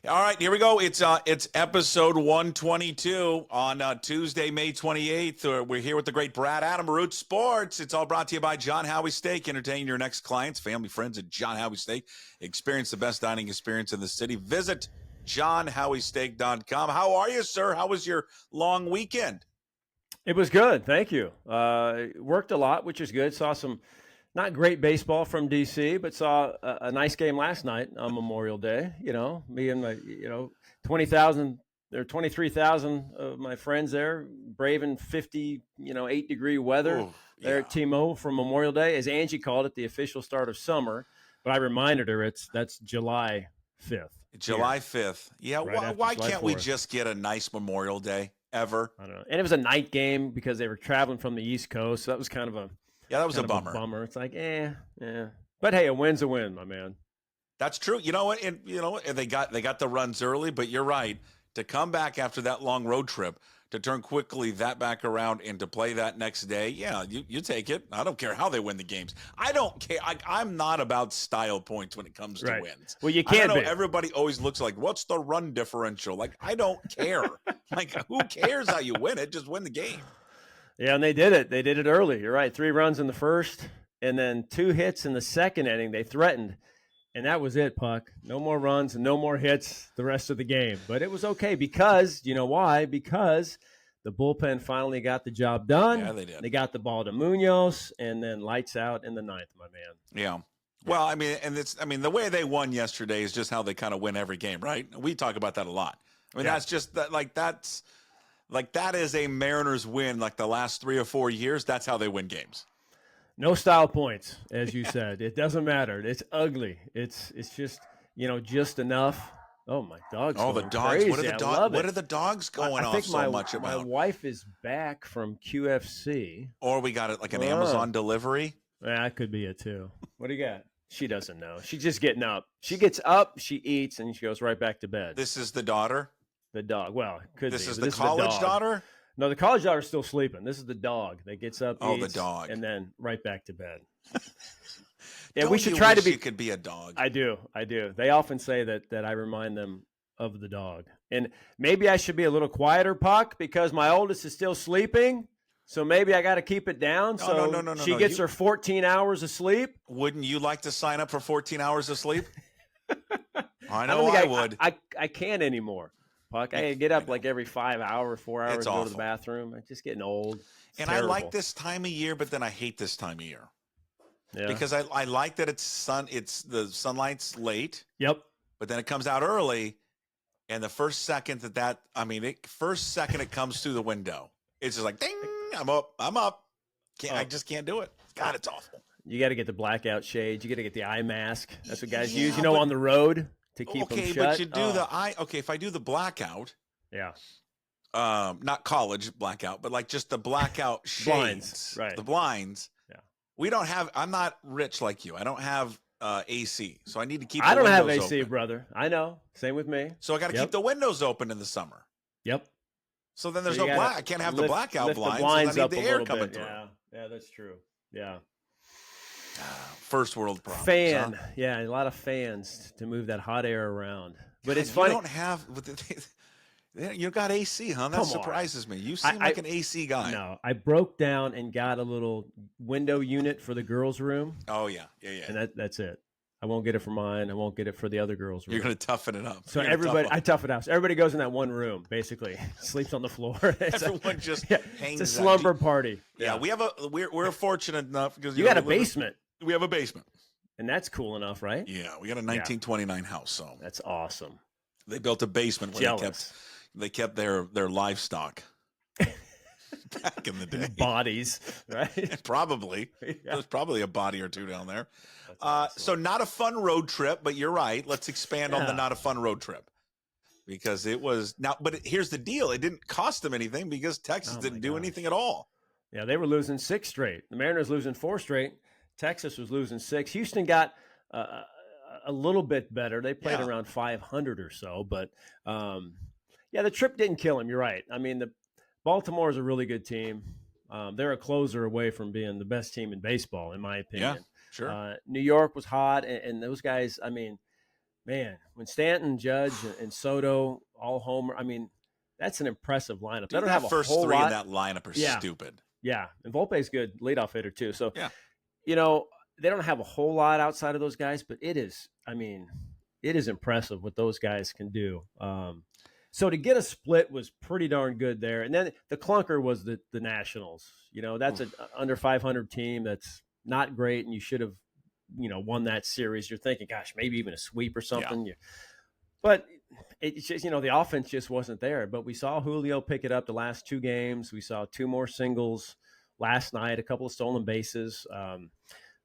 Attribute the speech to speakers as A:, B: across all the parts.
A: All right, here we go. It's episode 122 on Tuesday, May 28th. We're here with the great Brad Adam, Root Sports. It's all brought to you by John Howie Steak. Entertain your next clients, family, friends at John Howie Steak. Experience the best dining experience in the city. Visit johnhowiesteak.com. How are you, sir? How was your long weekend?
B: It was good. Thank you. Worked a lot, which is good. Saw some not great baseball from DC, but saw a nice game last night on Memorial Day. You know, me and my, 20,000, there are 23,000 of my friends there, braving 50, 8-degree weather.
A: Ooh,
B: there at T-Mobile for Memorial Day, as Angie called it, the official start of summer. But I reminded her that's July 5th.
A: July 5th. Yeah,
B: Right
A: why
B: July
A: can't we
B: 4th.
A: just get a nice Memorial Day ever?
B: I don't know. And it was a night game because they were traveling from the East Coast. So that was kind of a
A: that was a bummer.
B: It's like, But hey, a win's a win, my man.
A: That's true. You know what? And they got the runs early, but you're right. To come back after that long road trip, to turn quickly that back around and to play that next day, you take it. I don't care how they win the games. I don't care. I'm not about style points when it comes to wins.
B: Well, you can't
A: I know
B: be.
A: Everybody always looks like, what's the run differential? Like, I don't care. Like, who cares how you win it? Just win the game.
B: Yeah, and they did it. They did it early. You're right. 3 runs in the first, and then 2 hits in the second inning. They threatened, and that was it, Puck. No more runs and no more hits the rest of the game. But it was okay because, you know why? Because the bullpen finally got the job done.
A: Yeah, they did.
B: They got the ball to Munoz, and then lights out in the 9th, my man.
A: Yeah. Well, the way they won yesterday is just how they kind of win every game, right? We talk about that a lot. That's just that. That is a Mariners win. Like the last 3 or 4 years, that's how they win games.
B: No style points, as you said. It doesn't matter. It's ugly. It's just just enough. Oh, my dog's
A: the
B: going
A: dogs!
B: crazy.
A: What are the dogs going off so much about?
B: My wife is back from QFC,
A: or we got it like an Amazon delivery.
B: That could be it too. What do you got? She doesn't know. She's just getting up. She gets up, she eats, and she goes right back to bed.
A: This is the daughter.
B: The dog. Well, it could be.
A: This is the college daughter?
B: No, the college daughter's still sleeping. This is the dog that gets up, eats,
A: the dog.
B: and then right back to bed.
A: We should try to be. You could be a dog.
B: I do. They often say that I remind them of the dog. And maybe I should be a little quieter, Puck, because my oldest is still sleeping. So maybe I got to keep it down.
A: No.
B: She gets her 14 hours of sleep.
A: Wouldn't you like to sign up for 14 hours of sleep? I know I would.
B: I can't anymore. Puck. I get up like every 5 hours, 4 hours,
A: it's
B: go
A: awful.
B: to the bathroom. I'm just getting old.
A: And terrible. I like this time of year, but then I hate this time of year.
B: Yeah.
A: Because I like that it's the sunlight's late.
B: Yep.
A: But then it comes out early, and the first second it comes through the window, it's just like ding, I'm up. I just can't do it. God, it's awful.
B: You got to get the blackout shades. You got to get the eye mask. That's what guys use. On the road. To keep them shut.
A: But you do the eye. Okay, if I do the blackout, not college blackout, but like just the blackout shades,
B: blinds, right?
A: The blinds.
B: Yeah,
A: we don't have. I'm not rich like you. I don't have AC, so I need to keep.
B: I don't have
A: AC,
B: open. Brother. I know. Same with me.
A: So I got to keep the windows open in the summer.
B: Yep.
A: So then there's no black. I can't have the blackout blinds.
B: The blinds
A: I need
B: up
A: the
B: a
A: air
B: little
A: coming
B: bit.
A: through.
B: Yeah, that's true. Yeah.
A: First world problems.
B: Fan,
A: huh?
B: Yeah, a lot of fans to move that hot air around. But
A: God,
B: it's funny.
A: You don't have. You got AC, huh? That surprises me. You seem like an AC guy.
B: No, I broke down and got a little window unit for the girls' room.
A: Oh yeah.
B: And that's it. I won't get it for mine. I won't get it for the other girls' room.
A: You're going to toughen it up.
B: So I tough it out. So everybody goes in that one room, basically, sleeps on the floor.
A: Everyone just hangs.
B: It's a slumber party.
A: Yeah, we're fortunate enough because
B: you got a basement.
A: We have a basement,
B: and that's cool enough, right?
A: Yeah, we got a 1929 house, so
B: that's awesome.
A: They built a basement where they kept their livestock back in the day.
B: Bodies, right?
A: Probably. There's probably a body or two down there. Awesome. So not a fun road trip, but you're right. Let's expand on the not a fun road trip. Because it was now, but here's the deal. It didn't cost them anything because Texas didn't do anything at all.
B: Yeah, they were losing 6 straight. The Mariners losing 4 straight. Texas was losing 6. Houston got a little bit better. They played around 500 or so, but the trip didn't kill him. You're right. I mean, Baltimore is a really good team. They're a closer away from being the best team in baseball, in my opinion.
A: Yeah, sure.
B: New York was hot, and those guys, I mean, man, when Stanton, Judge, and Soto all homer, I mean, that's an impressive lineup. They
A: Dude,
B: don't
A: that
B: have a
A: first
B: whole
A: three in
B: lot.
A: that lineup are
B: Yeah,
A: stupid.
B: yeah. And Volpe's good leadoff hitter too. So,
A: Yeah.
B: you know, they don't have a whole lot outside of those guys, but it is, I mean, it is impressive what those guys can do. So to get a split was pretty darn good there. And then the clunker was the Nationals. You know, that's an under 500 team that's not great, and you should have, you know, won that series. You're thinking, gosh, maybe even a sweep or something. Yeah. But it's just, you know, the offense just wasn't there. But we saw Julio pick it up the last 2 games. We saw 2 more singles last night, a couple of stolen bases.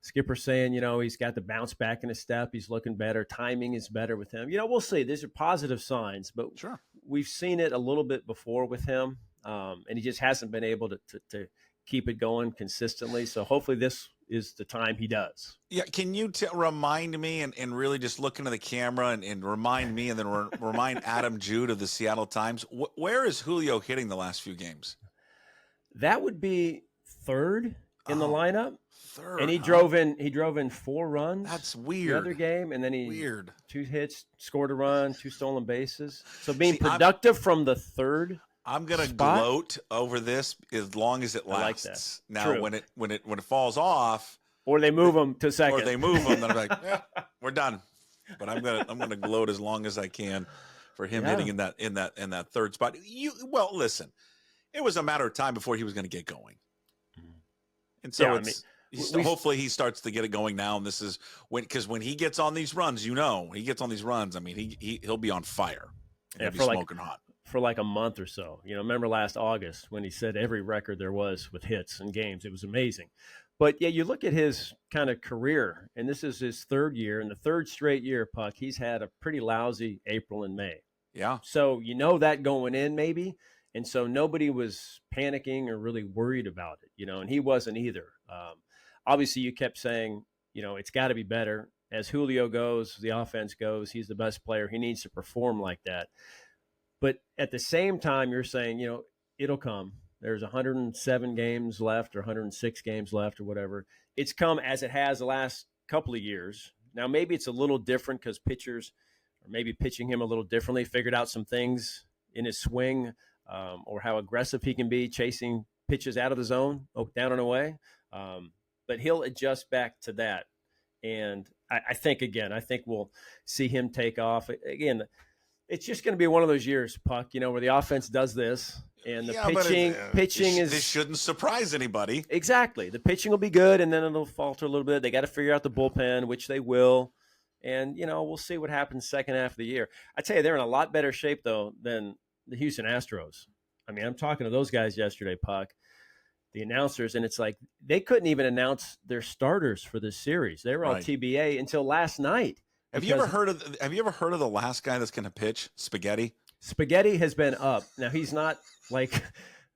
B: Skipper saying, you know, he's got the bounce back in his step. He's looking better. Timing is better with him. You know, we'll see. These are positive signs, but
A: sure,
B: we've seen it a little bit before with him, and he just hasn't been able to keep it going consistently. So hopefully this is the time he does.
A: Yeah, can you remind me and really just look into the camera and remind me and then remind Adam Jude of the Seattle Times, where is Julio hitting the last few games?
B: That would be third in the lineup.
A: Third,
B: and he drove in 4 runs.
A: That's weird.
B: The other game, and then he 2 hits, scored a run, 2 stolen bases. So being productive from the third.
A: I'm gonna gloat over this as long as it lasts.
B: I like that.
A: Now,
B: True.
A: when it falls off,
B: or they move them to second,
A: then I'm like, yeah, we're done. But I'm gonna gloat as long as I can for him hitting in that third spot. Listen, it was a matter of time before he was going to get going, and so hopefully he starts to get it going now. And this is when he gets on these runs, I mean, he'll be on fire. He'll be smoking hot.
B: For like a month or so. You know, remember last August when he set every record there was with hits and games. It was amazing. But yeah, you look at his kind of career, and this is his 3rd year, and the 3rd straight year, Puck, he's had a pretty lousy April and May.
A: Yeah.
B: So you know that going in maybe, and so nobody was panicking or really worried about it, you know, and he wasn't either. Obviously, you kept saying, you know, it's got to be better. As Julio goes, the offense goes, he's the best player. He needs to perform like that. But at the same time, you're saying, you know, it'll come. There's 107 games left or 106 games left or whatever. It's come as it has the last couple of years. Now, maybe it's a little different because pitchers are maybe pitching him a little differently, figured out some things in his swing or how aggressive he can be chasing pitches out of the zone, down and away. But he'll adjust back to that. And I think we'll see him take off. Again, it's just going to be one of those years, Puck, you know, where the offense does this and the pitching is.
A: This shouldn't surprise anybody.
B: Exactly. The pitching will be good, and then it'll falter a little bit. They got to figure out the bullpen, which they will. And, you know, we'll see what happens second half of the year. I tell you, they're in a lot better shape, though, than the Houston Astros. I mean, I'm talking to those guys yesterday, Puck, the announcers, and it's like they couldn't even announce their starters for this series. They were all TBA until last night.
A: Have you ever heard of the last guy that's going to pitch? Spaghetti?
B: Spaghetti has been up. Now, he's not like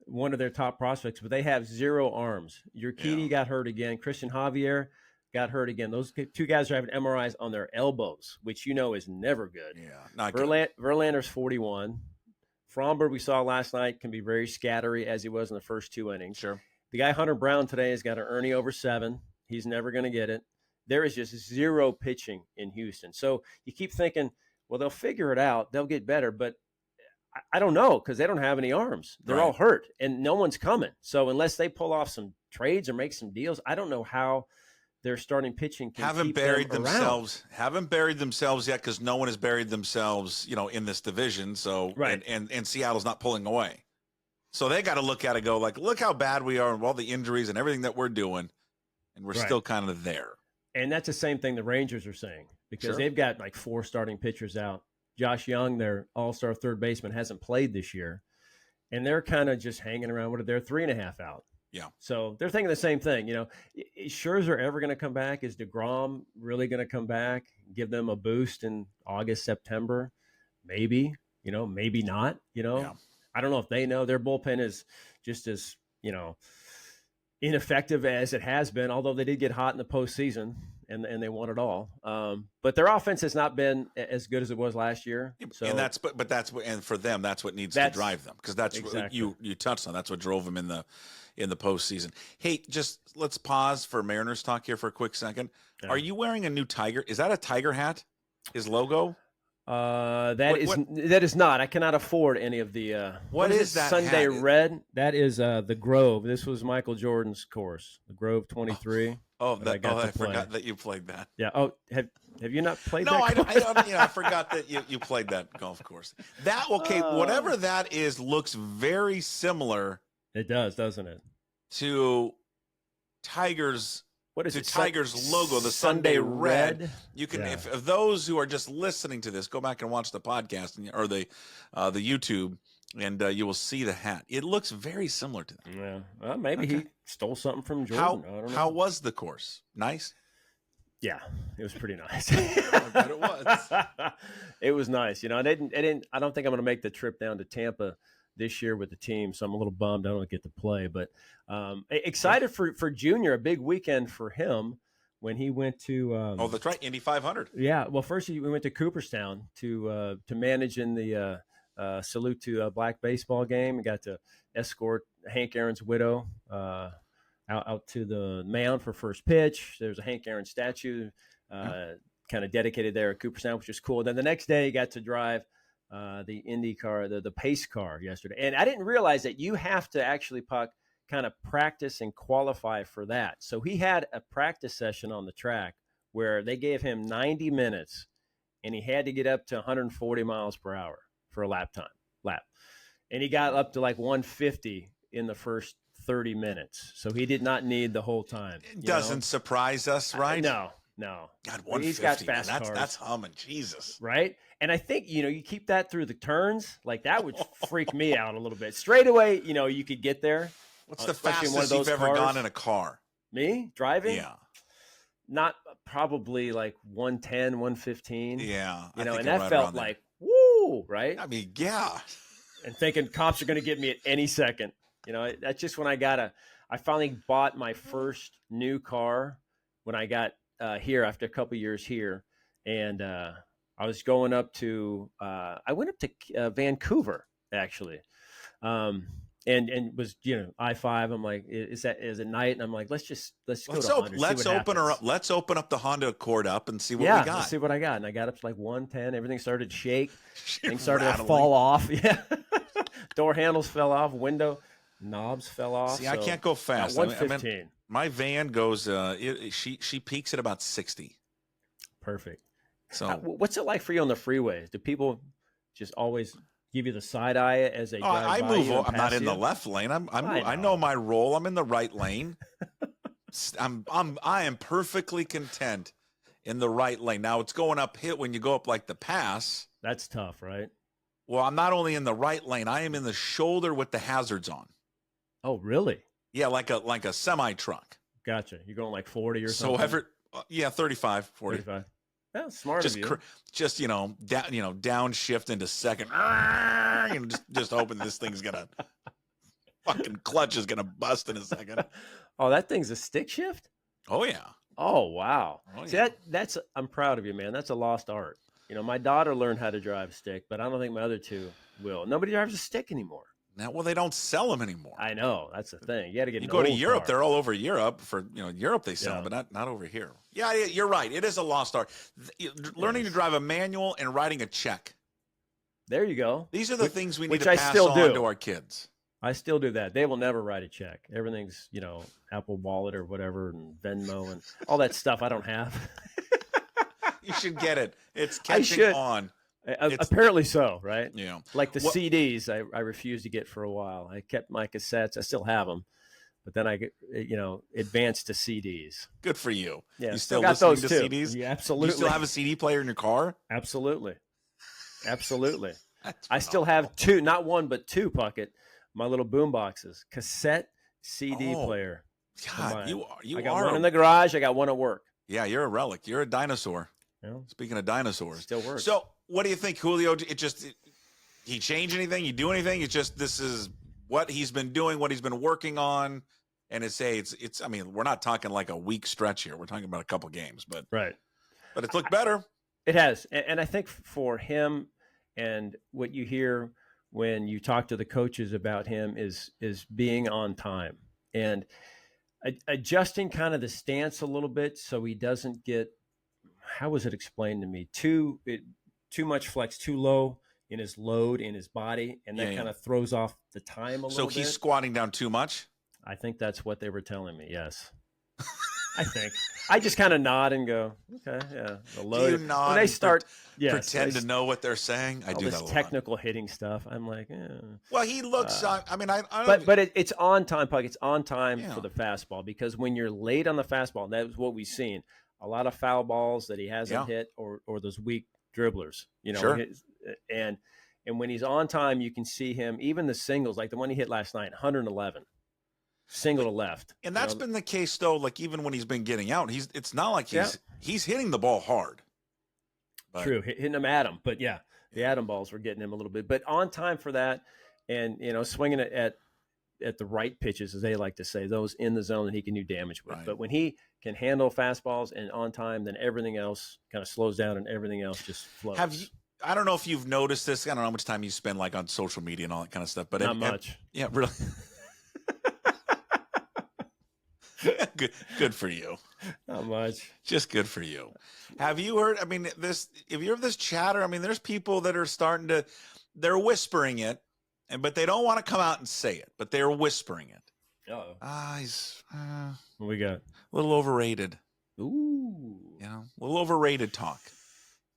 B: one of their top prospects, but they have 0 arms. Urquidy got hurt again. Christian Javier got hurt again. Those 2 guys are having MRIs on their elbows, which you know is never good.
A: Yeah, not good.
B: Verlander's 41. Fromber, we saw last night, can be very scattery as he was in the first 2 innings.
A: Sure.
B: The guy Hunter Brown today has got an Ernie over 7. He's never going to get it. There is just 0 pitching in Houston. So you keep thinking, well, they'll figure it out. They'll get better. But I don't know because they don't have any arms. They're all hurt, and no one's coming. So unless they pull off some trades or make some deals, I don't know how their starting pitching can
A: haven't buried themselves yet because no one has buried themselves, you know, in this division. So and Seattle's not pulling away. So they got to look at it, go like, look how bad we are and all the injuries and everything that we're doing, and we're still kind of there.
B: And that's the same thing the Rangers are saying because they've got like 4 starting pitchers out. Josh Young, their all-star third baseman, hasn't played this year. And they're kind of just hanging around. What are they? 3.5 out.
A: Yeah.
B: So they're thinking the same thing. You know, is Scherzer ever going to come back? Is DeGrom really going to come back? Give them a boost in August, September? Maybe. You know, maybe not. You know, I don't know if they know. Their bullpen is just as, you know, ineffective as it has been, although they did get hot in the postseason and they won it all. But their offense has not been as good as it was last year. So,
A: and that's for them, that's what needs to drive them because that's exactly. you touched on. That's what drove them in the postseason. Hey, just let's pause for Mariners talk here for a quick second. Yeah. Are you wearing a new Tiger? Is that a Tiger hat? His logo?
B: That is not. I cannot afford any of the.
A: What is that
B: Sunday
A: hat?
B: Red? That is the Grove. This was Michael Jordan's course, the Grove 23.
A: I
B: I
A: forgot that you played that.
B: Yeah. Oh, have you not played
A: No,
B: that?
A: I forgot that you played that golf course. Whatever that is, looks very similar.
B: It does, doesn't it?
A: To Tiger's.
B: What is
A: to
B: it?
A: Tiger's logo, the Sunday Red. You can, if those who are just listening to this, go back and watch the podcast or the YouTube, and you will see the hat. It looks very similar to that.
B: Yeah, well, maybe he stole something from Jordan. I don't know.
A: How was the course? Nice.
B: Yeah, it was pretty nice.
A: I bet it was.
B: It was nice. I don't think I'm going to make the trip down to Tampa this year with the team, so I'm a little bummed I don't get to play. But excited for Junior, a big weekend for him when he went to.
A: That's right, Indy 500.
B: Yeah, well, first we went to Cooperstown to manage in the Salute to Black baseball game. We got to escort Hank Aaron's widow out to the mound for first pitch. There's a Hank Aaron statue kind of dedicated there at Cooperstown, which is cool. Then the next day, you got to drive the Indy car, the pace car yesterday. And I didn't realize that you have to actually, Puck, kind of practice and qualify for that. So he had a practice session on the track where they gave him 90 minutes and he had to get up to 140 miles per hour for a lap. And he got up to like 150 in the first 30 minutes. So he did not need the whole time.
A: It doesn't surprise us, right?
B: No.
A: God, 150,
B: he's got fast cars.
A: That's humming, Jesus.
B: Right? And I think, you keep that through the turns, like that would freak me out a little bit. Straight away, you could get there.
A: What's the fastest you've ever gone in a car?
B: Me? Driving?
A: Yeah.
B: Not probably like 110, 115.
A: Yeah.
B: And that felt like, woo, right?
A: I mean, yeah.
B: And thinking cops are going to get me at any second. That's just when I finally bought my first new car when I got here after a couple years here. And I was going up to, I went up to Vancouver actually. And was I-5. I'm like, is it night? And I'm like, let's go to 100.
A: Let's open up the Honda Accord up and see what we got.
B: Let's see what I got. And I got up to like 110. Everything started to shake. Things started to fall off. Yeah, door handles fell off. Window knobs fell off.
A: See, I can't go fast.
B: 115.
A: My van goes. She peaks at about 60.
B: Perfect.
A: So,
B: what's it like for you on the freeways? Do people just always give you the side eye as they drive by?
A: I move. I'm not in the left lane. I know my role. I'm in the right lane. I am perfectly content in the right lane. Now it's going uphill when you go up like the pass.
B: That's tough, right?
A: Well, I'm not only in the right lane. I am in the shoulder with the hazards on.
B: Oh, really?
A: Yeah, like a semi truck.
B: Gotcha. You're going like 40 or something.
A: So 35, 40.
B: 35. Yeah, smart
A: just,
B: of you.
A: Just downshift into second. Just hoping this thing's gonna fucking clutch is gonna bust in a second.
B: Oh, that thing's a stick shift?
A: Oh yeah.
B: Oh wow.
A: Oh,
B: See
A: yeah.
B: that's I'm proud of you, man. That's a lost art. My daughter learned how to drive a stick, but I don't think my other two will. Nobody drives a stick anymore.
A: Now, well, they don't sell them anymore.
B: I know, that's the thing. You got to get.
A: You go to Europe;
B: car.
A: they're all over Europe. For Europe, they sell them, but not over here. Yeah, you're right. It is a lost art. Learning to drive a manual and writing a check.
B: There you go.
A: These are the things we need to pass on to our kids.
B: I still do that. They will never write a check. Everything's Apple Wallet or whatever, and Venmo and all that stuff. I don't have.
A: You should get it. It's catching on.
B: Apparently so, right?
A: Yeah.
B: Like the CDs, I refused to get for a while. I kept my cassettes. I still have them, but then I advanced to CDs.
A: Good for you.
B: Yeah,
A: you still
B: got
A: listening
B: those
A: to
B: too.
A: CDs?
B: Yeah, absolutely.
A: You still have a CD player in your car?
B: Absolutely. I still have two, not one but two, Puckett. My little boom boxes, cassette CD player.
A: God, you
B: I got one in the garage. I got one at work.
A: Yeah, you're a relic. You're a dinosaur.
B: Yeah.
A: Speaking of dinosaurs,
B: still works.
A: So, what do you think, Julio? He changed anything? You do anything? It's just this is what he's been doing, what he's been working on, and it's. I mean, we're not talking like a week stretch here. We're talking about a couple games, but
B: right.
A: But it's looked better.
B: It has, and I think for him, and what you hear when you talk to the coaches about him is being on time and adjusting kind of the stance a little bit so he doesn't get how was it explained to me? Too much flex, too low in his load in his body, and that kind of throws off the time a little bit.
A: So he's squatting down too much?
B: I think that's what they were telling me. Yes. I think I just kind of nod and go, okay, yeah. The load.
A: Do you nod
B: when they start,
A: pretend to know what they're saying? I do that a lot.
B: Technical hitting stuff. I'm like,
A: well, he looks. I mean, I
B: but it's on time, Puck. It's on time for the fastball, because when you're late on the fastball, that's what we've seen. A lot of foul balls that he hasn't hit, or those weak dribblers.
A: Sure.
B: And when he's on time, you can see him. Even the singles, like the one he hit last night, 111. Single to left,
A: and that's been the case though. Like even when he's been getting out, it's not like he's hitting the ball hard. But.
B: True, hitting them at him, but the atom balls were getting him a little bit. But on time for that, and swinging it at the right pitches, as they like to say, those in the zone that he can do damage with. Right. But when he can handle fastballs and on time, then everything else kind of slows down and everything else just flows.
A: I don't know if you've noticed this. I don't know how much time you spend like on social media and all that kind of stuff, but
B: not much.
A: Yeah, really. Good for you.
B: Not much.
A: Just good for you. Have you heard? I mean, if you heard this chatter, I mean, there's people that are starting to, they're whispering it, but they don't want to come out and say it, but they're whispering it. He's
B: what we got?
A: A little overrated.
B: Ooh,
A: a little overrated talk.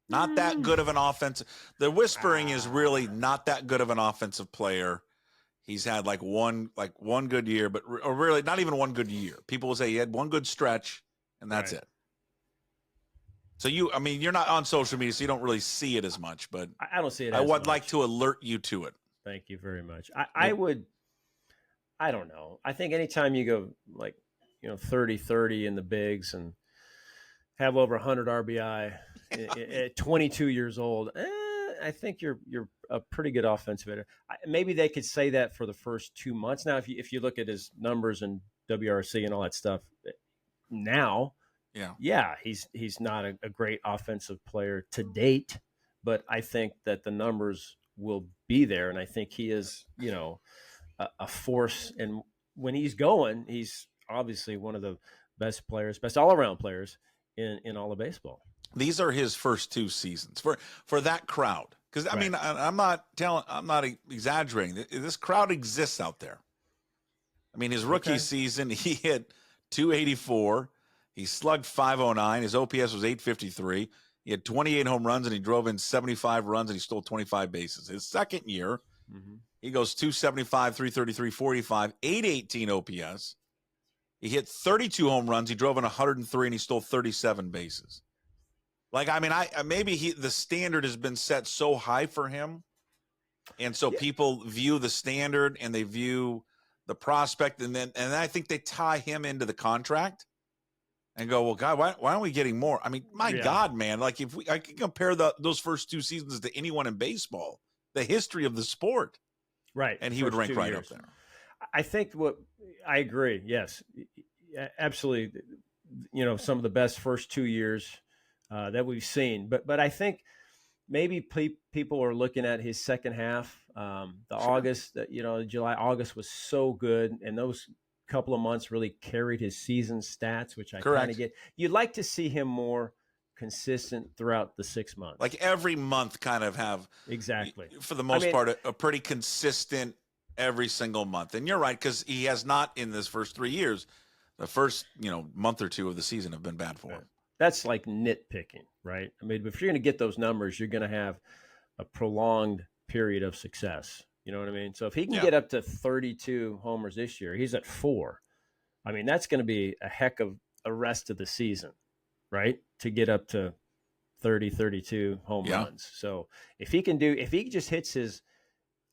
A: Not that good of an offensive. The whispering is really not that good of an offensive player. He's had like one good year, or really not even one good year. People will say he had one good stretch, and that's it. So you're not on social media, so you don't really see it as much. But
B: I don't see it.
A: I would like to alert you to it.
B: Thank you very much. I would. I don't know. I think anytime you go 30-30 in the bigs and have over 100 RBI at 22 years old. I think you're a pretty good offensive hitter. Maybe they could say that for the first 2 months. Now, if you look at his numbers and WRC and all that stuff, now, he's not a great offensive player to date. But I think that the numbers will be there, and I think he is, a force. And when he's going, he's obviously one of the best all-around players in all of baseball.
A: These are his first 2 seasons for that crowd. Because I mean, I'm not exaggerating. This crowd exists out there. I mean, his rookie season, he hit 284. He slugged 509. His OPS was 853. He had 28 home runs and he drove in 75 runs and he stole 25 bases. His second year, he goes 275, 333, 45, 818 OPS. He hit 32 home runs. He drove in 103 and he stole 37 bases. Like, I mean, maybe the standard has been set so high for him. And so people view the standard and they view the prospect. And I think they tie him into the contract and go, well, God, why aren't we getting more? I mean, God, man, like I can compare those first 2 seasons to anyone in baseball, the history of the sport.
B: Right.
A: And he would rank right up there.
B: I think I agree. Yes, absolutely. Some of the best first 2 years that we've seen, but I think maybe people are looking at his second half. August, July, August was so good, and those couple of months really carried his season stats, which I kind of get. You'd like to see him more consistent throughout the 6 months,
A: like every month, kind of have for the most part a pretty consistent every single month. And you're right, because he has not in this first 3 years. The first month or 2 of the season have been bad for him.
B: That's like nitpicking, right? I mean, if you're going to get those numbers, you're going to have a prolonged period of success. You know what I mean? So if he can get up to 32 homers this year, he's at 4. I mean, that's going to be a heck of a rest of the season, right? To get up to 30, 32 home runs. So if he just hits his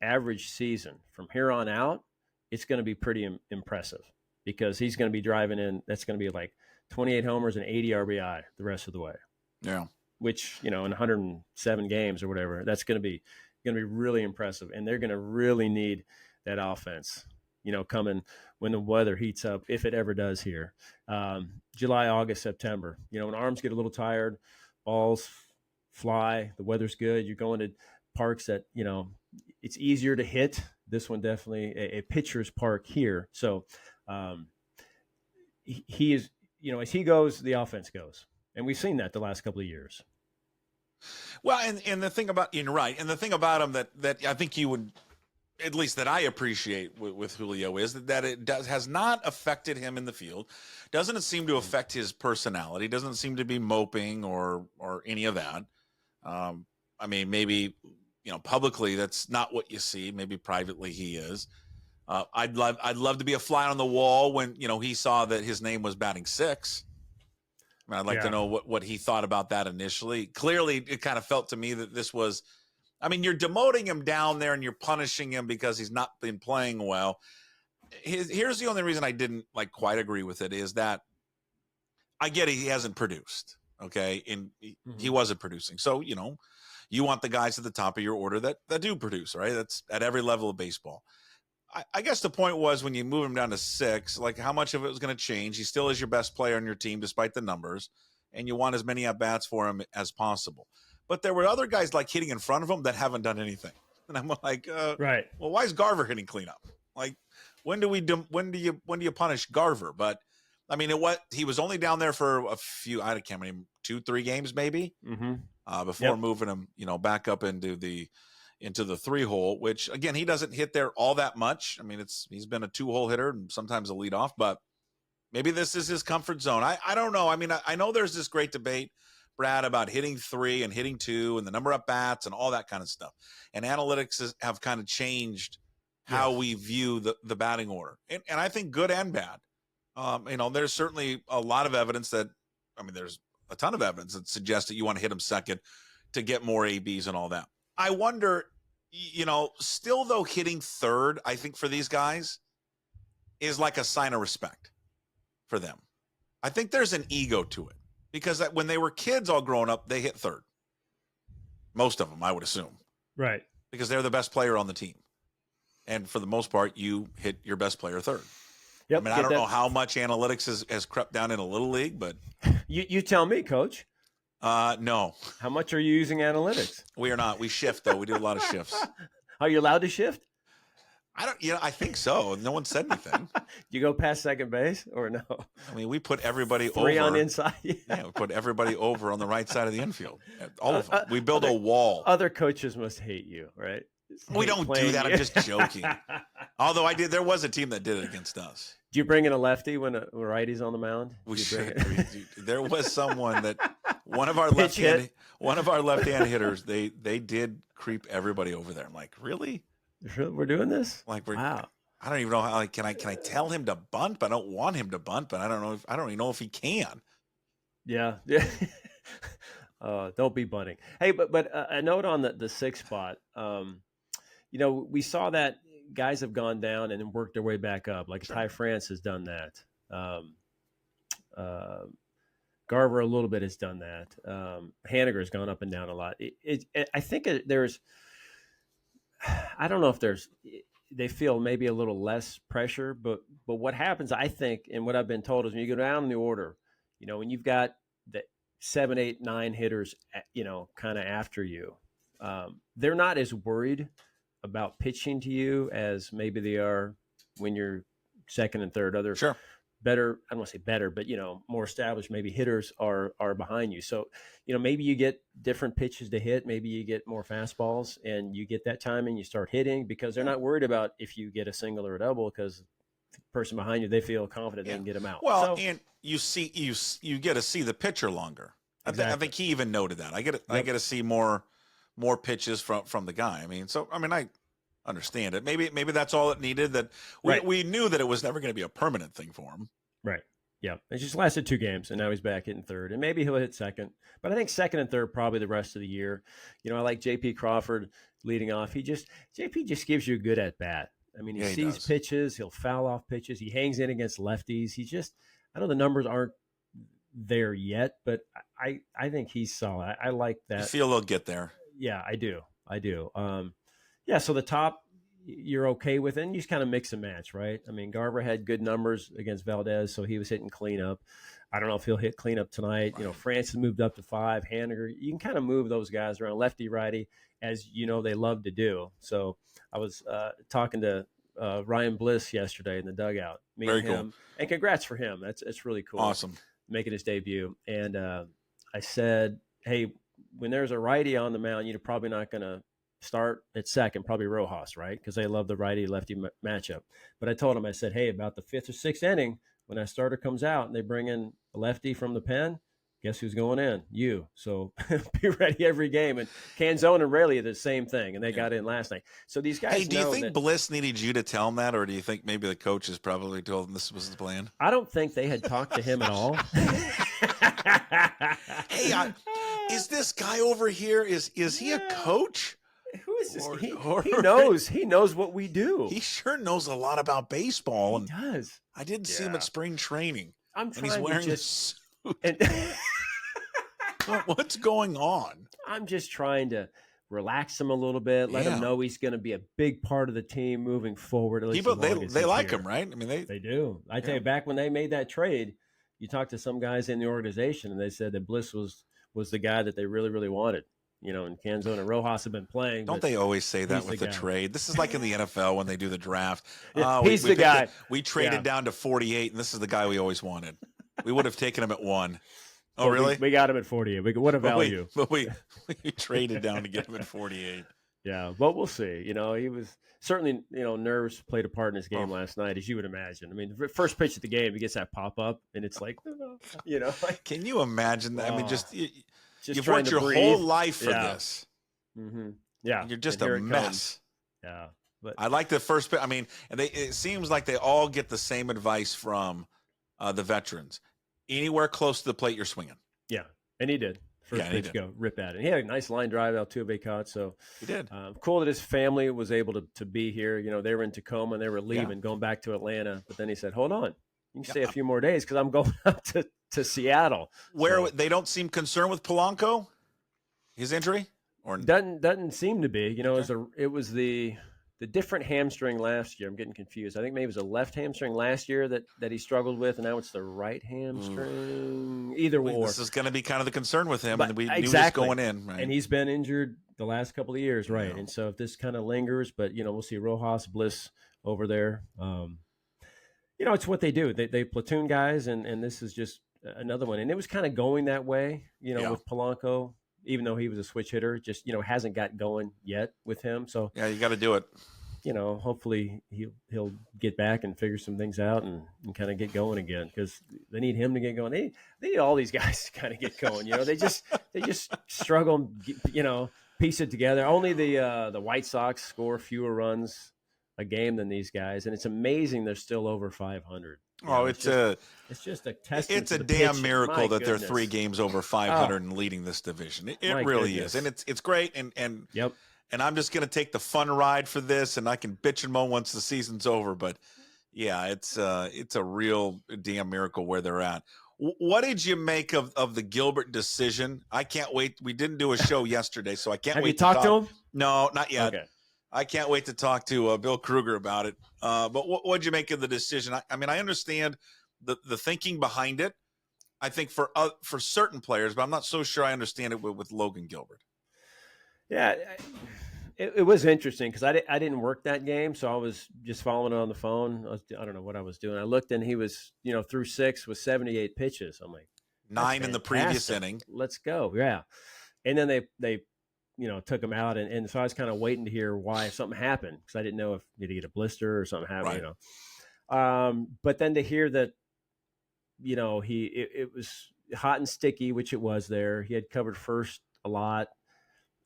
B: average season from here on out, it's going to be pretty impressive, because he's going to be driving in. That's going to be like 28 homers and 80 RBI the rest of the way.
A: Yeah.
B: Which, in 107 games or whatever, that's going to be really impressive. And they're going to really need that offense, coming when the weather heats up, if it ever does here. July, August, September, when arms get a little tired, balls fly, the weather's good. You're going to parks that, it's easier to hit. This one definitely a pitcher's park here. So he is, as he goes, the offense goes. And we've seen that the last couple of years.
A: Well, and the thing about, you're right, and the thing about him that I think you would, at least that I appreciate with Julio, is that it has not affected him in the field. Doesn't seem to affect his personality. Doesn't seem to be moping or any of that. I mean, maybe, publicly that's not what you see. Maybe privately he is. I'd love to be a fly on the wall when, he saw that his name was batting six. I mean, I'd like to know what he thought about that initially. Clearly, it kind of felt to me that this was, I mean, you're demoting him down there and you're punishing him because he's not been playing well. Here's the only reason I didn't quite agree with it is that I get he hasn't produced. Okay. And he wasn't producing. So, you want the guys at the top of your order that do produce, right? That's at every level of baseball. I guess the point was when you move him down to six, how much of it was going to change? He still is your best player on your team, despite the numbers, and you want as many at-bats for him as possible. But there were other guys hitting in front of him that haven't done anything. And I'm like,
B: right.
A: Well, why is Garver hitting cleanup? When do you punish Garver? But I mean, he was only down there for a few, I can't remember, 2-3 games maybe, before moving him, back up into the 3-hole, which again, he doesn't hit there all that much. I mean, he's been a 2-hole hitter and sometimes a leadoff, but maybe this is his comfort zone. I don't know. I mean, I know there's this great debate, Brad, about hitting 3 and hitting 2 and the number of bats and all that kind of stuff. And analytics have kind of changed how we view the batting order. And I think good and bad. There's certainly a lot of evidence there's a ton of evidence that suggests that you want to hit him second to get more ABs and all that. I wonder, still though, hitting third, I think for these guys is like a sign of respect for them. I think there's an ego to it because when they were kids all growing up, they hit third. Most of them, I would assume.
B: Right. Because
A: they're the best player on the team. And for the most part, you hit your best player third.
B: Yep,
A: I mean, I don't know how much analytics has crept down in a little league, but
B: you tell me, Coach.
A: No.
B: How much are you using analytics?
A: We are not. We shift though. We do a lot of shifts.
B: Are you allowed to shift?
A: I don't. I think so. No one said anything.
B: You go past second base or no?
A: I mean, we put everybody
B: Three
A: over
B: on inside.
A: Yeah, we put everybody over on the right side of the infield. All of them. We build a wall.
B: Other coaches must hate you, right?
A: We don't do that. I'm just joking. Although there was a team that did it against us.
B: Do you bring in a lefty when a righty's on the mound?
A: We should. There was someone that one of our left-hand hitters. They did creep everybody over there. I'm like, really?
B: We're doing this?
A: Wow. I don't even know how. Can I tell him to bunt? But I don't want him to bunt. But I don't even know if he can.
B: Yeah. Don't be bunting. Hey, but a note on the sixth spot. We saw that guys have gone down and worked their way back up. Like Ty France has done that. Garver a little bit has done that. Haniger has gone up and down a lot. I think there's. I don't know if they feel maybe a little less pressure, but what happens, I think, and what I've been told is when you go down in the order, when you've got the 7, 8, 9 hitters, kind of after you, they're not as worried about pitching to you as maybe they are when you're second and third. Other better, I don't want to say better, but more established maybe hitters are behind you. So maybe you get different pitches to hit. Maybe you get more fastballs, and you get that time and you start hitting because they're not worried about if you get a single or a double because the person behind you, they feel confident they can get them out.
A: Well, and you get to see the pitcher longer.
B: Exactly.
A: I think he even noted that. I get to see more pitches from the guy. I understand it. Maybe that's all it needed. That we knew that it was never going to be a permanent thing for him.
B: Right. Yeah. It just lasted 2 games, and now he's back hitting third, and maybe he'll hit second. But I think second and third probably the rest of the year. I like J.P. Crawford leading off. JP just gives you a good at bat. I mean, he sees pitches. He'll foul off pitches. He hangs in against lefties. I know the numbers aren't there yet, but I think he's solid. I like that.
A: You feel they'll get there.
B: Yeah, I do. So the top, you're okay with it, and you just kind of mix and match, right? I mean, Garver had good numbers against Valdez, so he was hitting cleanup. I don't know if he'll hit cleanup tonight. Right. France has moved up to 5. Haniger, you can kind of move those guys around lefty, righty, as they love to do. So I was talking to Ryan Bliss yesterday in the dugout.
A: Very cool.
B: And congrats for him. It's really cool.
A: Awesome.
B: Making his debut. And I said, hey, when there's a righty on the mound, you're probably not going to start at second, probably Rojas, right? Because they love the righty lefty matchup. But I told him, I said, hey, about the fifth or sixth inning, when that starter comes out and they bring in a lefty from the pen, guess who's going in? You. So be ready every game. And Canzone and Rayleigh did the same thing, and they got in last night. So these guys.
A: Hey, do you think Bliss needed you to tell him that, or do you think maybe the coaches probably told him this was the plan?
B: I don't think they had talked to him at all.
A: Hey, is this guy over here? Is he a coach?
B: Who is this? He knows what we do.
A: He sure knows a lot about baseball.
B: He does.
A: I didn't see him at spring training.
B: I'm trying
A: and he's wearing
B: a suit.
A: What's going on?
B: I'm just trying to relax him a little bit, let him know he's going to be a big part of the team moving forward. At least
A: they like him, right? I mean,
B: they do. I tell you, back when they made that trade, you talked to some guys in the organization, and they said that Bliss was the guy that they really, really wanted. You know, and Canzone and Rojas have been playing.
A: Don't they always say that with the trade? This is like in the NFL when they do the draft.
B: He's the guy.
A: We traded down to 48, and this is the guy we always wanted. We would have taken him at 1. Oh, really?
B: We got him at 48. What a value.
A: But we traded down to get him at 48.
B: Yeah, but we'll see. You know, he was certainly, nerves played a part in his game last night, as you would imagine. I mean, the first pitch of the game, he gets that pop-up, and it's like,
A: Can you imagine that? I mean, you've
B: trying
A: worked your
B: breathe.
A: whole life for this.
B: Mm-hmm. Yeah.
A: And you're just a mess.
B: Yeah. But
A: I like the first pitch. I mean, it seems like they all get the same advice from the veterans. Anywhere close to the plate, you're swinging.
B: Yeah, and he did. First pitch, go rip at it. He had a nice line drive, Altuve caught. So
A: he did.
B: Cool that his family was able to be here. You know, they were in Tacoma and they were leaving, going back to Atlanta. But then he said, "Hold on, you can stay a few more days because I'm going up to Seattle."
A: Where they don't seem concerned with Polanco, his injury, or
B: doesn't seem to be. You know, it was the different hamstring last year. I'm getting confused. I think maybe it was a left hamstring last year that he struggled with, and now it's the right hamstring. Either or.
A: This is going to be kind of the concern with him,
B: but
A: and we knew this going in. Right?
B: And he's been injured the last couple of years, right? Yeah. And so if this kind of lingers, but, we'll see Rojas, Bliss over there. It's what they do. They platoon guys, and this is just another one. And it was kind of going that way, with Polanco. Even though he was a switch hitter, just, hasn't got going yet with him. So
A: yeah, you got to do it.
B: Hopefully he'll get back and figure some things out and kind of get going again because they need him to get going. They need all these guys to kind of get going. They just struggle, piece it together. Only the White Sox score fewer runs a game than these guys, and it's amazing they're still over 500. It's just a testament.
A: It's a damn miracle that they're 3 games over 500 and leading this division. It really is, and it's great. And
B: yep.
A: And I'm just going to take the fun ride for this, and I can bitch and moan once the season's over. But yeah, it's a real damn miracle where they're at. What did you make of the Gilbert decision? I can't wait. We didn't do a show yesterday, so I can't wait.
B: Have you talked to him?
A: No, not yet.
B: Okay.
A: I can't wait to talk to Bill Kruger about it. But what did you make of the decision? I mean, I understand the thinking behind it. I think for certain players, but I'm not so sure I understand it with Logan Gilbert.
B: Yeah, it was interesting because I didn't work that game, so I was just following it on the phone. I don't know what I was doing. I looked and he was through 6 with 78 pitches. I'm like
A: 9 in the previous inning.
B: Let's go, yeah. And then they took him out, and so I was kind of waiting to hear why something happened because I didn't know if he'd get a blister or something happened.
A: Right.
B: But then to hear that, it was hot and sticky, which it was there. He had covered first a lot.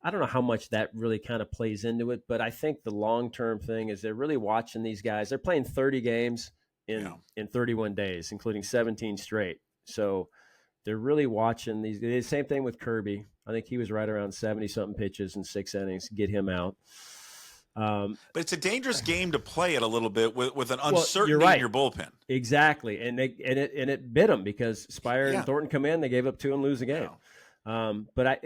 B: I don't know how much that really kind of plays into it, but I think the long-term thing is they're really watching these guys. They're playing 30 games in 31 days, including 17 straight. So they're really watching these. The same thing with Kirby. I think he was right around 70-something pitches in 6 innings to get him out.
A: But it's a dangerous game to play it a little bit with an uncertainty in your bullpen.
B: Exactly, and it bit them because Spire and Thornton come in, they gave up 2 and lose the game. But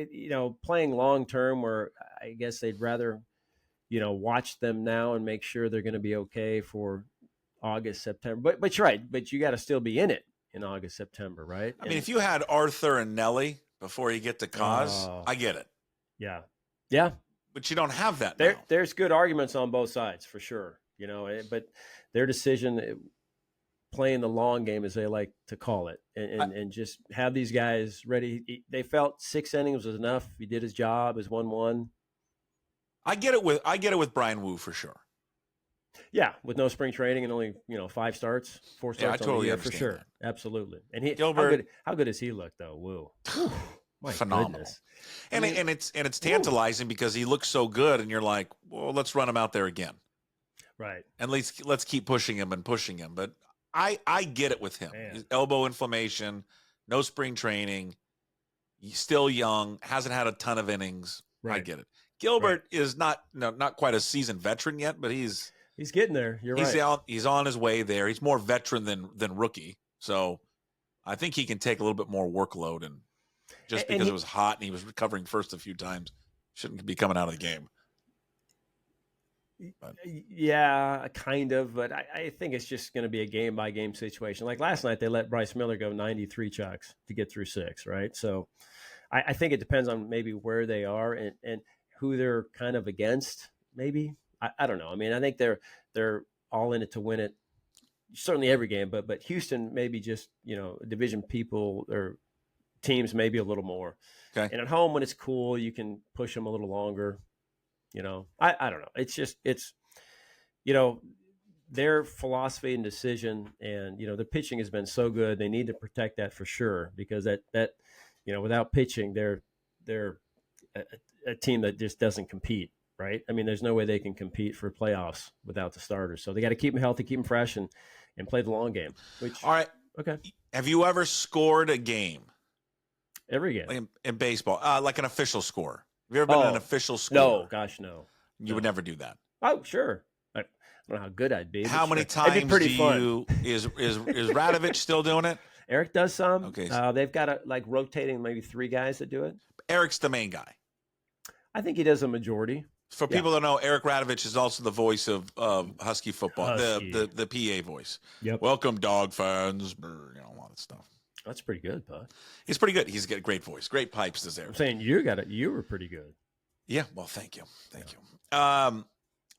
B: playing long term, where I guess they'd rather, watch them now and make sure they're going to be okay for August, September. But you're right. But you got to still be in it in August, September, right?
A: I mean, if you had Arthur and Nelly before you get to Cause, I get it.
B: Yeah, yeah.
A: But you don't have that.
B: There's good arguments on both sides for sure. But their decision playing the long game, as they like to call it, and just have these guys ready. They felt 6 innings was enough. He did his job as 1-1.
A: I get it with Brian Wu for sure.
B: Yeah, with no spring training and only 5 starts, 4 starts
A: I totally
B: on the year,
A: understand
B: for sure.
A: that.
B: Absolutely. And he
A: Gilbert,
B: how good does he look though? Woo. My
A: phenomenal.
B: goodness.
A: And it's tantalizing because he looks so good, and you're like, well, let's run him out there again.
B: Right.
A: And let's keep pushing him. But I get it with him. His elbow inflammation, no spring training, he's still young, hasn't had a ton of innings. Right. I get it. Gilbert is not quite a seasoned veteran yet, but he's
B: getting there.
A: He's on his way there. He's more veteran than rookie. So I think he can take a little bit more workload, and just because it was hot and he was recovering first a few times, shouldn't be coming out of the game. But.
B: Yeah, kind of, but I think it's just going to be a game-by-game situation. Like last night, they let Bryce Miller go 93 chucks to get through 6, right? So I think it depends on maybe where they are and who they're kind of against, maybe. I don't know. I mean, I think they're all in it to win it, certainly every game, but Houston maybe just, division people or teams maybe a little more.
A: Okay.
B: And at home, when it's cool, you can push them a little longer. I don't know. It's their philosophy and decision, and the pitching has been so good. They need to protect that for sure, because that without pitching, they're a team that just doesn't compete, right? I mean, there's no way they can compete for playoffs without the starters. So they got to keep them healthy, keep them fresh, and play the long game.
A: All right.
B: Okay.
A: Have you ever scored a game?
B: Every game
A: in baseball, like an official score? Have you ever been an official score?
B: No, gosh, no.
A: You would never do that.
B: Oh, sure. I don't know how good I'd be.
A: How many times is Radovich still doing it?
B: Eric does some.
A: Okay.
B: They've got rotating maybe 3 guys that do it.
A: Eric's the main guy.
B: I think he does a majority.
A: For people that know, Eric Radovich is also the voice of Husky football, the PA voice.
B: Yep.
A: Welcome, dog fans. A lot of stuff.
B: That's pretty good, bud.
A: He's pretty good. He's got a great voice, great pipes. Is there?
B: I'm saying you were pretty good.
A: Yeah. Well, thank you.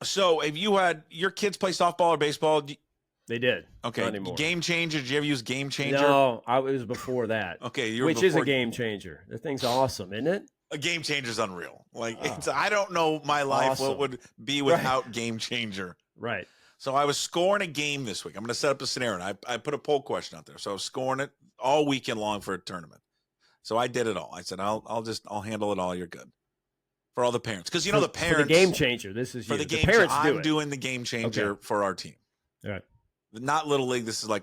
A: So have you had your kids play softball or baseball?
B: They did.
A: Okay.
B: Not anymore.
A: GameChanger. Did you ever use GameChanger?
B: No, it was before that.
A: Okay.
B: Which is a game changer. The thing's awesome, isn't it?
A: A GameChanger is unreal. I don't know my life what would be without GameChanger.
B: Right.
A: So I was scoring a game this week. I'm going to set up a scenario. And I put a poll question out there. So I was scoring it all weekend long for a tournament. So I did it all. I said, I'll handle it all. You're good. For all the parents. Because, the parents.
B: For the game changer. This is
A: for
B: you.
A: The
B: parents
A: I'm doing the game changer for our team.
B: All right.
A: Not Little League. This is like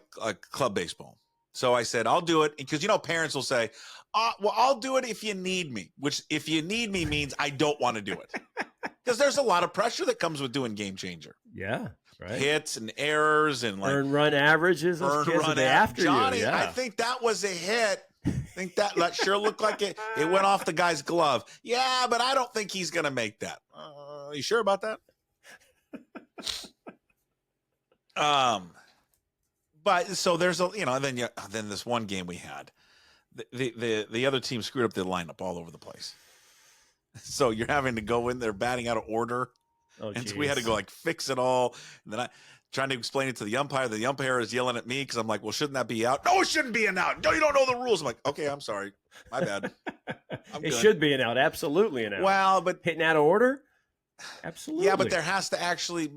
A: club baseball. So I said, I'll do it. Because, parents will say, well, I'll do it if you need me. Which, if you need me, means I don't want to do it. Because there's a lot of pressure that comes with doing game changer.
B: Yeah. Right.
A: Hits and errors and
B: earn run averages. Those kids are after
A: Johnny,
B: you. Yeah.
A: I think that was a hit. I think that sure looked like it went off the guy's glove. Yeah, but I don't think he's going to make that. You sure about that? But so there's then this one game we had, the other team screwed up the lineup all over the place. So you're having to go in there batting out of order.
B: Oh,
A: and so we had to go fix it all. And then I trying to explain it to the umpire. The umpire is yelling at me because I'm like, well, shouldn't that be out? No, it shouldn't be an out. No, you don't know the rules. I'm like, okay, I'm sorry. My bad.
B: It should be an out. Absolutely an out.
A: Well, but
B: hitting out of order? Absolutely.
A: Yeah, but there has to actually,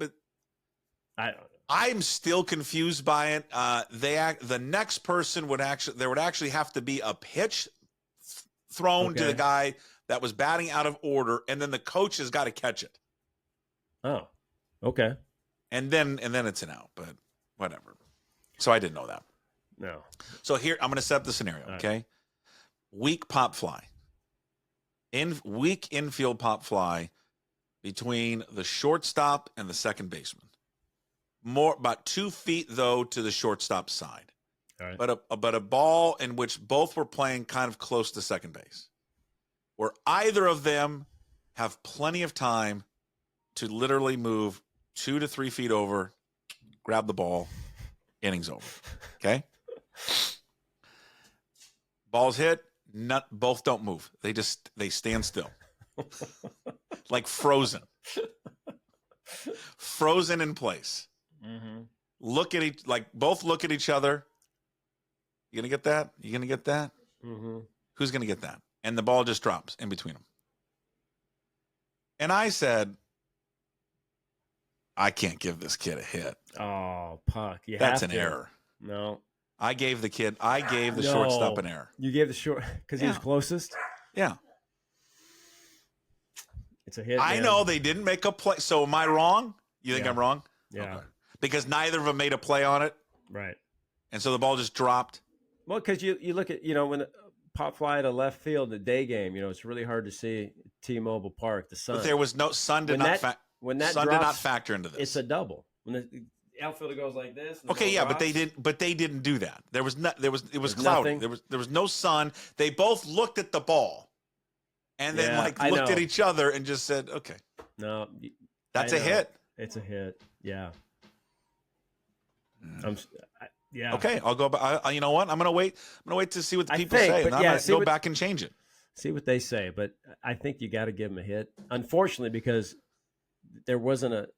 B: I don't know.
A: I'm still confused by it. The next person would actually have to be a pitch thrown to the guy that was batting out of order, and then the coach has got to catch it.
B: Oh, okay.
A: And then it's an out, but whatever. So I didn't know that.
B: No.
A: So here, I'm going to set up the scenario, okay? Right. Weak pop fly. Weak infield pop fly between the shortstop and the second baseman. About 2 feet, though, to the shortstop side.
B: All right.
A: But a ball in which both were playing kind of close to second base, where either of them have plenty of time to literally move 2 to 3 feet over, grab the ball, innings over. Okay? Ball's hit, both don't move. They stand still. Like frozen. Frozen in place.
B: Mm-hmm.
A: both look at each other. You gonna get that? You gonna get that?
B: Mm-hmm.
A: Who's gonna get that? And the ball just drops in between them. And I said, I can't give this kid a hit.
B: Oh, Puck.
A: That's an error.
B: No.
A: I gave the shortstop an error.
B: You gave the short because he was closest?
A: Yeah.
B: It's a hit.
A: I know they didn't make a play. So am I wrong? You think I'm wrong?
B: Yeah.
A: Okay. Because neither of them made a play on it.
B: Right.
A: And so the ball just dropped.
B: Well, because you look at, when the pop fly to left field, the day game, it's really hard to see T-Mobile Park, the sun.
A: But there was no sun did not factor into this.
B: It's a double. When the outfielder goes like this.
A: Okay, yeah,
B: drops,
A: but they didn't do that. It was cloudy.
B: Nothing.
A: There was no sun. They both looked at the ball and then looked at each other and just said, okay.
B: No.
A: That's a hit.
B: It's a hit. Yeah.
A: Yeah. Okay, I'll go back. You know what? I'm gonna wait. to see what the people say, and I'm gonna go back and change it.
B: See what they say, but I think you got to give them a hit. Unfortunately, because there wasn't a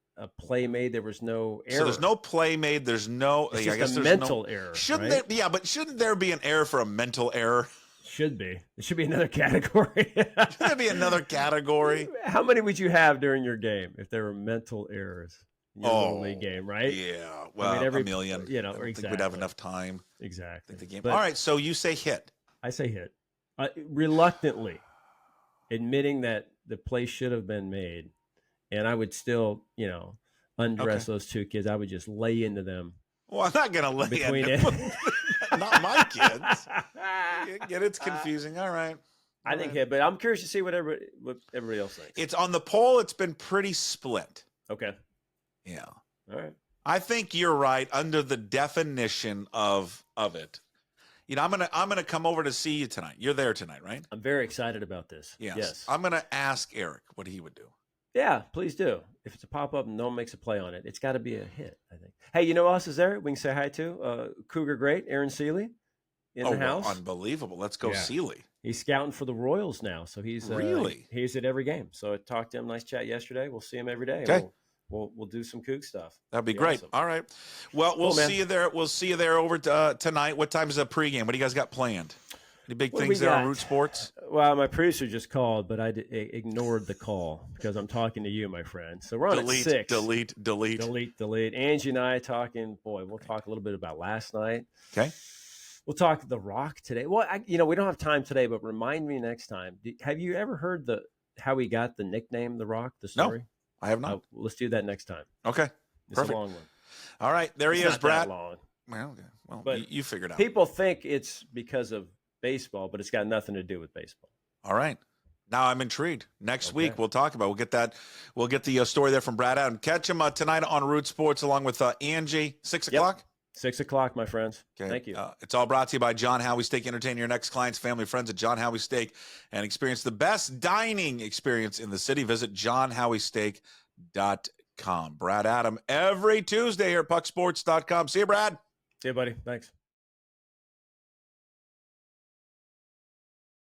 B: play made, there was no error.
A: So there's no play made. There's no.
B: It's just a mental error.
A: Shouldn't there? Yeah, but shouldn't there be an error for a mental error?
B: Should be. It should be another category.
A: Should there be another category?
B: How many would you have during your game if there were mental errors? Little league game, right?
A: Yeah, well, a million. I don't think we'd have enough time.
B: Exactly.
A: The game. All right, so you say hit.
B: I say hit. Reluctantly, admitting that the play should have been made, and I would still, undress those two kids. I would just lay into them.
A: Well, I'm not going to lay into them. Not my kids. It's confusing. All right.
B: I think hit, but I'm curious to see what everybody else thinks.
A: It's on the poll. It's been pretty split.
B: Okay.
A: Yeah.
B: All right.
A: I think you're right under the definition of it. I'm gonna come over to see you tonight. You're there tonight, right?
B: I'm very excited about this.
A: Yes. I'm gonna ask Eric what he would do.
B: Yeah, please do. If it's a pop up and no one makes a play on it, it's got to be a hit. I think. Hey, you know who else is there? We can say hi to Cougar great Aaron Seeley in the house.
A: Unbelievable! Let's go, Seeley.
B: He's scouting for the Royals now, so he's he's at every game. So I talked to him. Nice chat yesterday. We'll see him every day.
A: Okay.
B: We'll do some Coug stuff.
A: That'd be great. Awesome. All right. Well, we'll see you there. We'll see you there over tonight. What time is the pregame? What do you guys got planned? Any big things there on Root Sports?
B: Well, my producer just called, but I ignored the call because I'm talking to you, my friend. So we're on at 6. Delete. Angie and I talking. Boy, we'll talk a little bit about last night.
A: Okay.
B: We'll talk The Rock today. Well, we don't have time today, but remind me next time. Have you ever heard how he got the nickname The Rock? The story?
A: No. I have not.
B: Let's do that next time.
A: Okay.
B: It's a long one.
A: All right. There he is, Brad.
B: Long.
A: Well, okay. Well, but you figured out.
B: People think it's because of baseball, but it's got nothing to do with baseball.
A: All right. Now I'm intrigued. Next week we'll talk about. We'll get the story there from Brad Adam. Catch him tonight on Root Sports along with Angie. 6 o'clock.
B: 6 o'clock, my friends.
A: Okay.
B: Thank you.
A: It's all brought to you by John Howie Steak. Entertain your next clients, family, friends at John Howie Steak and experience the best dining experience in the city. Visit johnhowiesteak.com. Brad Adam every Tuesday here at pucksports.com. See you, Brad.
B: See you, buddy. Thanks.